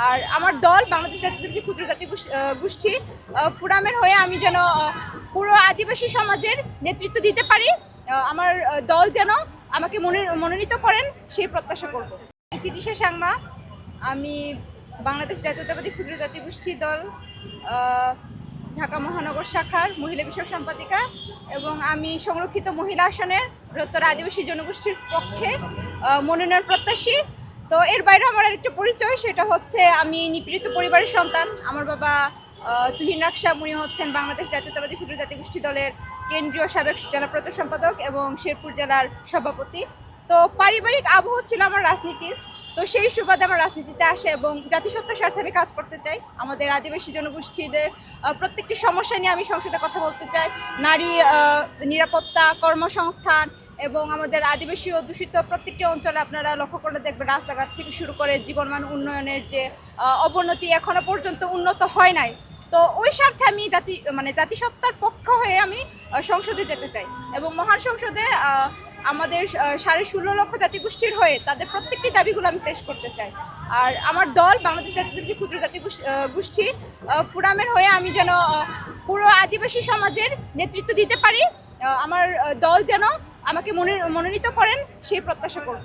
আর আমার দল বাংলাদেশ জাতীয়তাবাদী ক্ষুদ্র জাতি গোষ্ঠী ফোরামের হয়ে আমি যেন পুরো আদিবাসী সমাজের নেতৃত্ব দিতে পারি। আমার দল যেন আমাকে মনোনীত করেন সেই প্রত্যাশা করব। চিতিশা সাংমা, আমি বাংলাদেশ জাতীয়তাবাদী ক্ষুদ্র জাতি গোষ্ঠী দল ঢাকা মহানগর শাখার মহিলা বিষয়ক সম্পাদিকা এবং আমি সংরক্ষিত মহিলা আসনের বৃহত্তর আদিবাসী জনগোষ্ঠীর পক্ষে মনোনয়ন প্রত্যাশী। তো এর বাইরে আমার আরেকটা পরিচয়, সেটা হচ্ছে আমি নিপীড়িত পরিবারের সন্তান। আমার বাবা তুহিন রাকসা, উনি হচ্ছেন বাংলাদেশ জাতীয়তাবাদী ক্ষুদ্র জাতি গোষ্ঠী দলের কেন্দ্রীয় সাবেক জেলা প্রচার সম্পাদক এবং শেরপুর জেলার সভাপতি। তো পারিবারিক আবহ ছিল আমার রাজনীতির, তো সেই সুবাদে আমার রাজনীতিতে আসে এবং জাতিসত্তার স্বার্থে আমি কাজ করতে চাই। আমাদের আদিবাসী জনগোষ্ঠীদের প্রত্যেকটি সমস্যা নিয়ে আমি সংসদে কথা বলতে চাই। নারী নিরাপত্তা, কর্মসংস্থান এবং আমাদের আদিবাসী অধ্যুষিত প্রত্যেকটি অঞ্চলে আপনারা লক্ষ্য করলে দেখবেন রাস্তাঘাট থেকে শুরু করে জীবনমান উন্নয়নের যে অবনতি এখনো পর্যন্ত উন্নত হয় নাই। তো ওই স্বার্থে আমি জাতিসত্তার পক্ষ হয়ে আমি সংসদে যেতে চাই এবং মহান সংসদে আমাদের 16.5 লক্ষ জাতিগোষ্ঠীর হয়ে তাদের প্রত্যেকটি দাবিগুলো আমি পেশ করতে চাই। আর আমার দল বাংলাদেশ জাতীয়তাবাদী ক্ষুদ্র জাতি গোষ্ঠী ফোরামের হয়ে আমি যেন পুরো আদিবাসী সমাজের নেতৃত্ব দিতে পারি। আমার দল যেন আমাকে মনোনীত করেন সেই প্রত্যাশা করব।